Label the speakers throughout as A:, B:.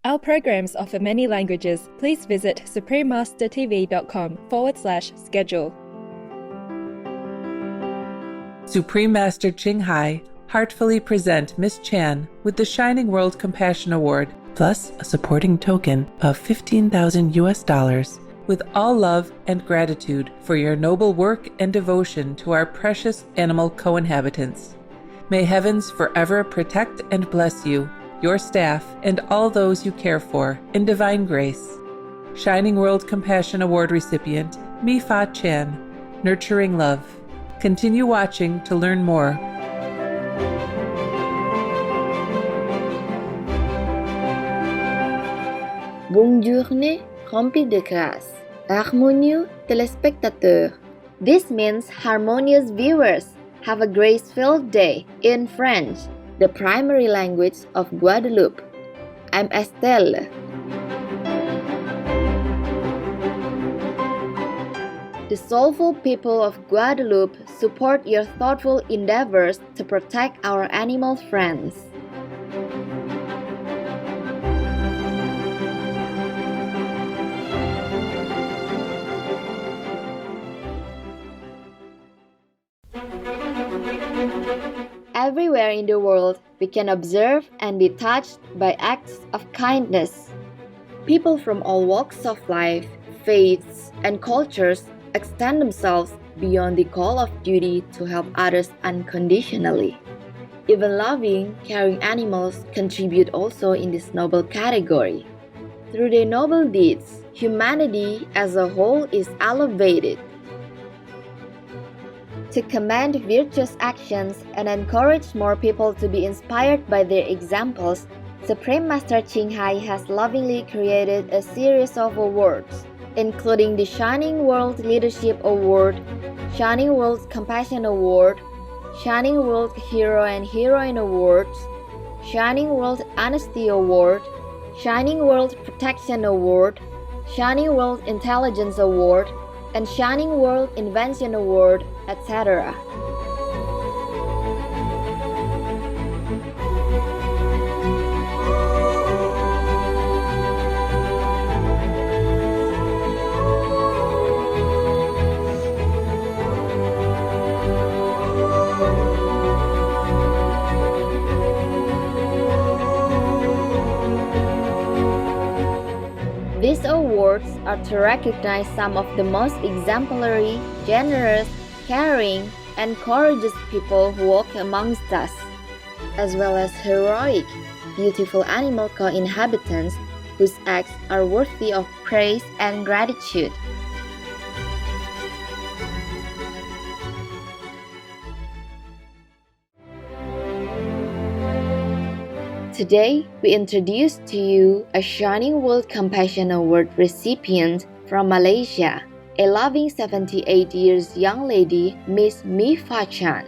A: Our programs offer many languages. Please visit suprememastertv.com/schedule.
B: Supreme Master Ching Hai heartfully present Miss Chan with the Shining World Compassion Award, plus a supporting token of $15,000 with all love and gratitude for your noble work and devotion to our precious animal co-inhabitants. May heavens forever protect and bless you, your staff, and all those you care for in divine grace. Shining World Compassion Award recipient Mi Fa Chan, nurturing love. Continue watching to learn more.
C: Bonjour, compis de classe. Harmonieux téléspectateurs. This means harmonious viewers. Have a grace-filled day in French, the primary language of Guadeloupe. I'm Estelle. The soulful people of Guadeloupe support your thoughtful endeavors to protect our animal friends. Everywhere in the world, we can observe and be touched by acts of kindness. People from all walks of life, faiths, and cultures extend themselves beyond the call of duty to help others unconditionally. Even loving, caring animals contribute also in this noble category. Through their noble deeds, humanity as a whole is elevated. To commend virtuous actions and encourage more people to be inspired by their examples, Supreme Master Ching Hai has lovingly created a series of awards, including the Shining World Leadership Award, Shining World Compassion Award, Shining World Hero and Heroine Awards, Shining World Honesty Award, Shining World Protection Award, Shining World Intelligence Award, and Shining World Invention Award, etc. These awards are to recognize some of the most exemplary, generous, caring, and courageous people who walk amongst us, as well as heroic, beautiful animal co-inhabitants whose acts are worthy of praise and gratitude. Today, we introduce to you a Shining World Compassion Award recipient from Malaysia, a loving 78 years young lady, Miss Mi Fa Chan.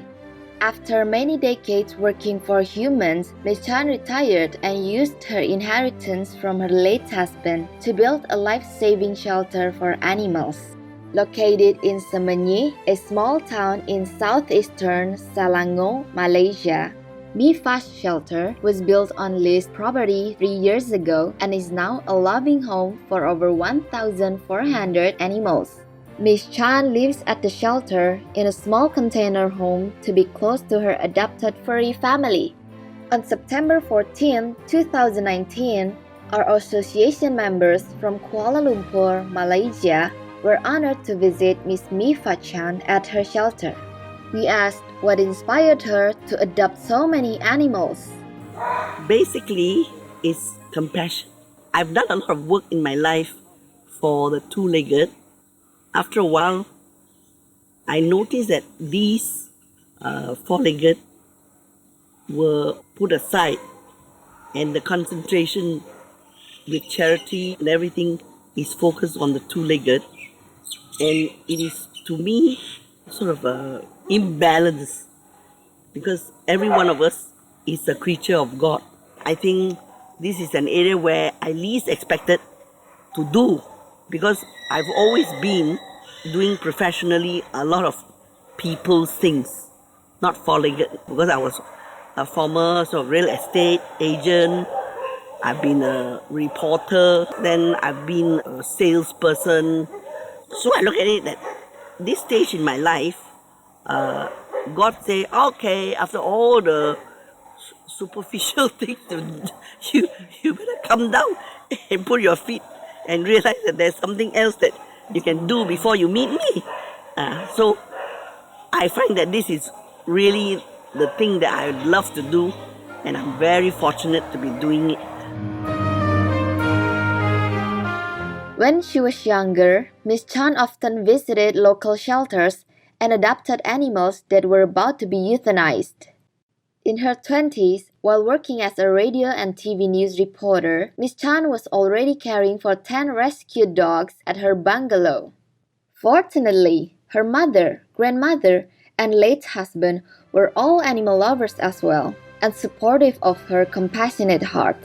C: After many decades working for humans, Miss Chan retired and used her inheritance from her late husband to build a life-saving shelter for animals. Located in Semenyi, a small town in southeastern Selangor, Malaysia, Mi Fa's shelter was built on leased property 3 years ago and is now a loving home for over 1,400 animals. Miss Chan lives at the shelter in a small container home to be close to her adopted furry family. On September 14, 2019, our association members from Kuala Lumpur, Malaysia, were honored to visit Miss Mi Fa Chan at her shelter. We asked what inspired her to adopt so many animals.
D: Basically, it's compassion. I've done a lot of work in my life for the two-legged. After a while, I noticed that these four-legged were put aside, and the concentration with charity and everything is focused on the two-legged, and it is, to me, sort of a imbalance, because every one of us is a creature of God. I think this is an area where I least expected to do, because I've always been doing professionally a lot of people's things, not four-legged, because I was a former sort of real estate agent. I've been a reporter, then I've been a salesperson. So I look at it that this stage in my life, God say, okay, after all the superficial things, you better come down and put your feet and realize that there's something else that you can do before you meet me. So I find that this is really the thing that I would love to do, and I'm very fortunate to be doing it.
C: When she was younger, Miss Chan often visited local shelters and adopted animals that were about to be euthanized. In her 20s, while working as a radio and TV news reporter, Miss Chan was already caring for 10 rescued dogs at her bungalow. Fortunately, her mother, grandmother, and late husband were all animal lovers as well, and supportive of her compassionate heart.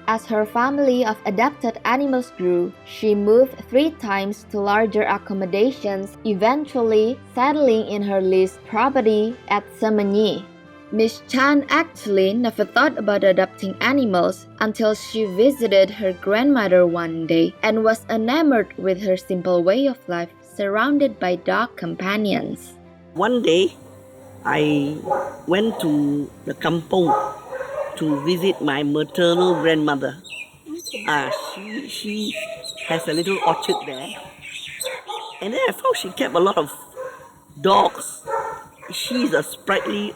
C: As her family of adopted animals grew, she moved 3 times to larger accommodations, eventually settling in her leased property at Semenyi. Miss Chan actually never thought about adopting animals until she visited her grandmother one day and was enamored with her simple way of life surrounded by dog companions.
D: One day, I went to the kampong to visit my maternal grandmother. She has a little orchard there. And then I found she kept a lot of dogs. She's a sprightly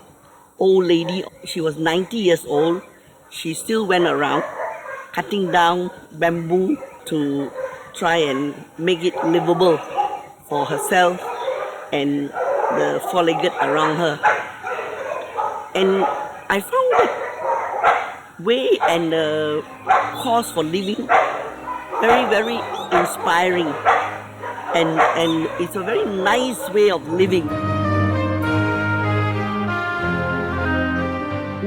D: old lady. She was 90 years old. She still went around cutting down bamboo to try and make it livable for herself and the four-legged around her. And I found that way and the cause for living very, very inspiring. And it's a very nice way of living.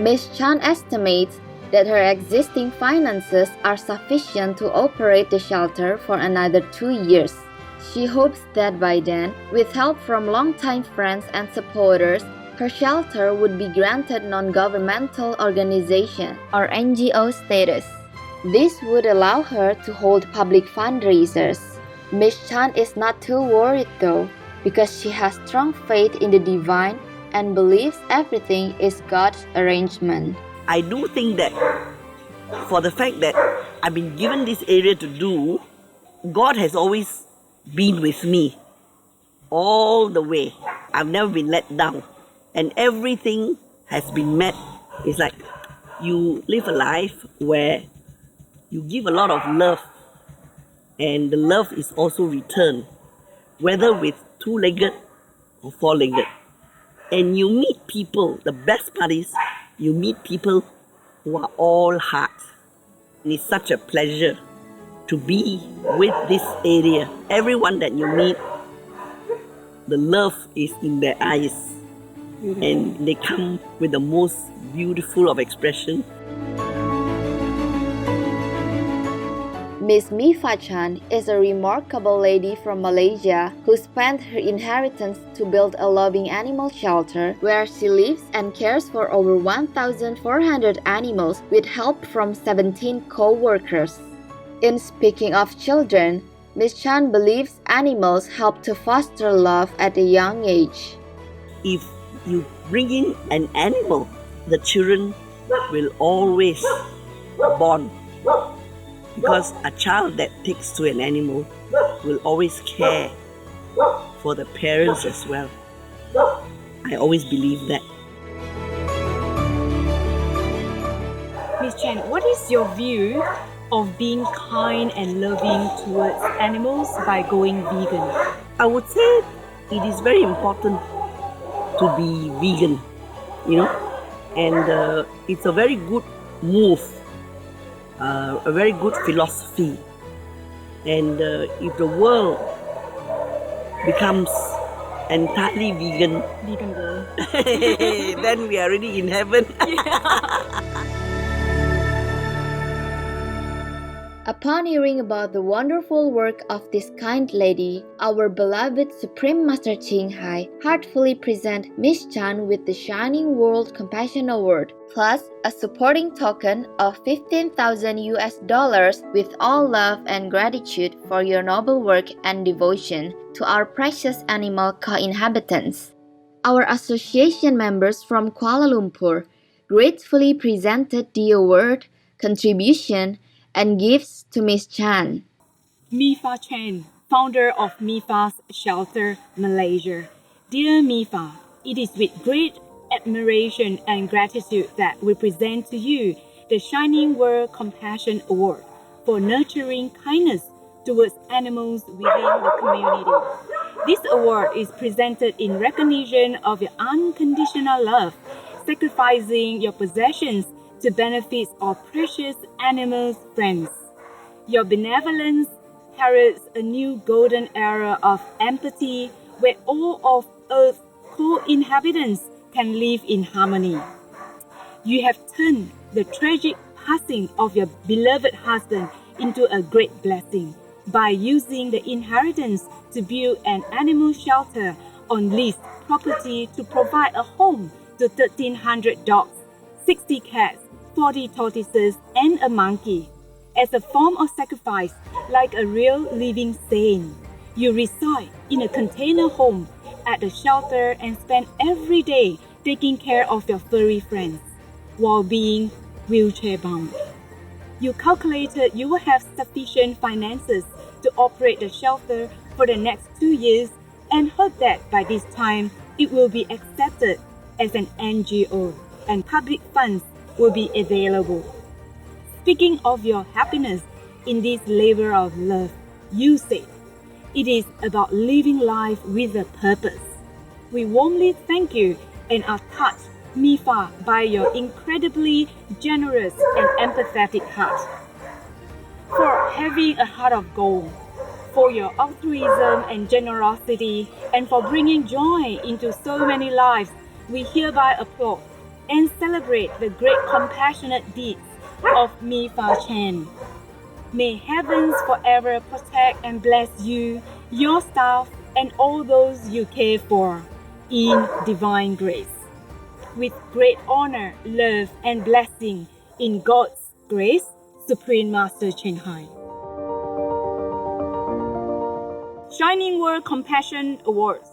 C: Ms. Chan estimates that her existing finances are sufficient to operate the shelter for another 2 years. She hopes that by then, with help from longtime friends and supporters, her shelter would be granted non-governmental organization or NGO status. This would allow her to hold public fundraisers. Ms. Chan is not too worried though, because she has strong faith in the divine and believes everything is God's arrangement.
D: I do think that for the fact that I've been given this area to do, God has always been with me all the way. I've never been let down. And everything has been met. It's like you live a life where you give a lot of love, and the love is also returned, whether with 2-legged or 4-legged. And you meet people, the best part is, you meet people who are all heart. And it's such a pleasure to be with this area. Everyone that you meet, the love is in their eyes. And they come with the most beautiful of expression.
C: Miss Mifa Chan is a remarkable lady from Malaysia who spent her inheritance to build a loving animal shelter where she lives and cares for over 1,400 animals with help from 17 co-workers. In speaking of children, Miss Chan believes animals help to foster love at a young age.
D: If you bring in an animal, the children will always bond. Because a child that takes to an animal will always care for the parents as well. I always believe that.
E: Miss Chan, what is your view of being kind and loving towards animals by going vegan?
D: I would say it is very important to be vegan, and it's a very good move. A very good philosophy, and if the world becomes entirely vegan
E: world,
D: then we are already in heaven.
C: Upon hearing about the wonderful work of this kind lady, our beloved Supreme Master Ching Hai heartfully present Miss Chan with the Shining World Compassion Award, plus a supporting token of $15,000 with all love and gratitude for your noble work and devotion to our precious animal co-inhabitants. Our association members from Kuala Lumpur gratefully presented the award, contribution, and gifts to Miss Chan.
E: Mifa Chen, founder of Mifa's Shelter, Malaysia. Dear Mifa, it is with great admiration and gratitude that we present to you the Shining World Compassion Award for nurturing kindness towards animals within the community. This award is presented in recognition of your unconditional love, sacrificing your possessions to benefit our precious animals' friends. Your benevolence heralds a new golden era of empathy where all of Earth's co-inhabitants can live in harmony. You have turned the tragic passing of your beloved husband into a great blessing by using the inheritance to build an animal shelter on leased property to provide a home to 1,300 dogs, 60 cats, 40 tortoises, and a monkey. As a form of sacrifice, like a real living saint, you reside in a container home at the shelter and spend every day taking care of your furry friends while being wheelchair-bound. You calculated you will have sufficient finances to operate the shelter for the next 2 years and hope that by this time it will be accepted as an NGO and public funds will be available. Speaking of your happiness in this labor of love, you said, it is about living life with a purpose. We warmly thank you and are touched, Mifa, by your incredibly generous and empathetic heart. For having a heart of gold, for your altruism and generosity, and for bringing joy into so many lives, we hereby applaud and celebrate the great compassionate deeds of Mifa Chen. May heavens forever protect and bless you, your staff, and all those you care for in divine grace. With great honor, love, and blessing in God's grace, Supreme Master Ching Hai. Shining World Compassion Awards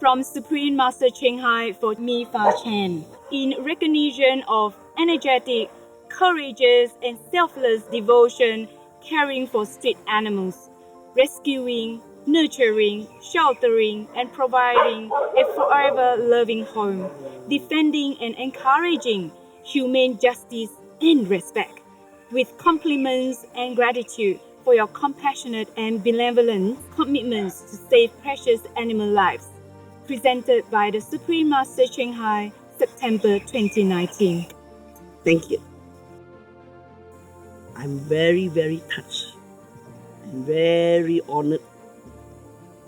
E: from Supreme Master Ching Hai for Mifa Chen in recognition of energetic, courageous, and selfless devotion caring for street animals, rescuing, nurturing, sheltering, and providing a forever loving home, defending and encouraging humane justice and respect. With compliments and gratitude for your compassionate and benevolent commitments to save precious animal lives. Presented by the Supreme Master Ching Hai, September 2019.
D: Thank you. I'm very, very touched and very honored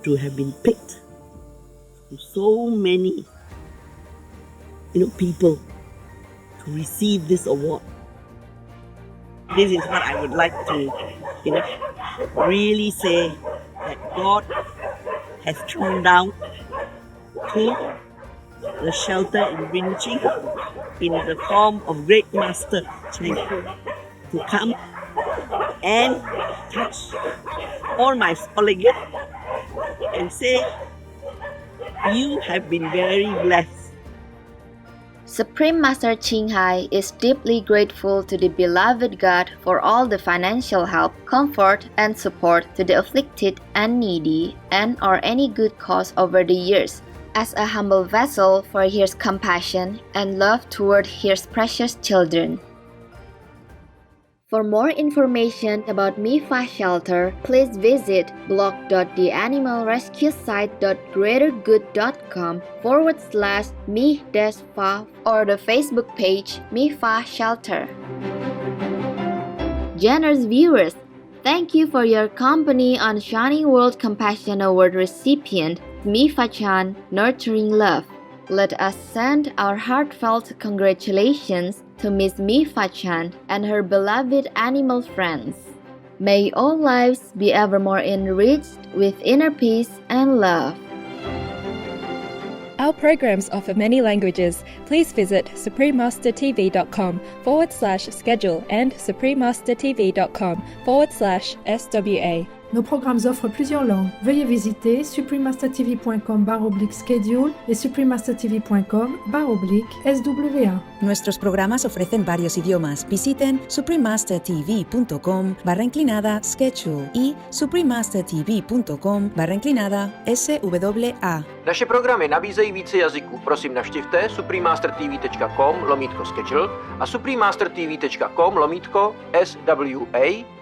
D: to have been picked from so many people to receive this award. This is what I would like to really say, that God has thrown down to the shelter in Vinci in the form of Great Master Cheng to come and touch all my surrogates and say, you have been very blessed.
C: Supreme Master Ching Hai is deeply grateful to the beloved God for all the financial help, comfort, and support to the afflicted and needy and/or any good cause over the years, as a humble vessel for His compassion and love toward His precious children. For more information about Mifa Shelter, please visit blog.theanimalrescuesite.greatergood.com/me-fa or the Facebook page Mifa Shelter. Generous viewers, thank you for your company on Shining World Compassion Award recipient Mifa Chan, Nurturing Love. Let us send our heartfelt congratulations to Miss Mifa Chan and her beloved animal friends. May all lives be ever more enriched with inner peace and love.
A: Our programs offer many languages. Please visit suprememastertv.com/schedule and suprememastertv.com/SWA.
F: Nos programmes offrent plusieurs langues. Veuillez visiter suprememastertv.com/schedule et suprememastertv.com/SWA.
G: Nuestros programas ofrecen varios idiomas. Visiten suprememastertv.com/schedule y suprememastertv.com/SWA.
H: Naše programy nabízejí více jazyků. Prosím navštivte suprememastertv.com/schedule a suprememastertv.com/SWA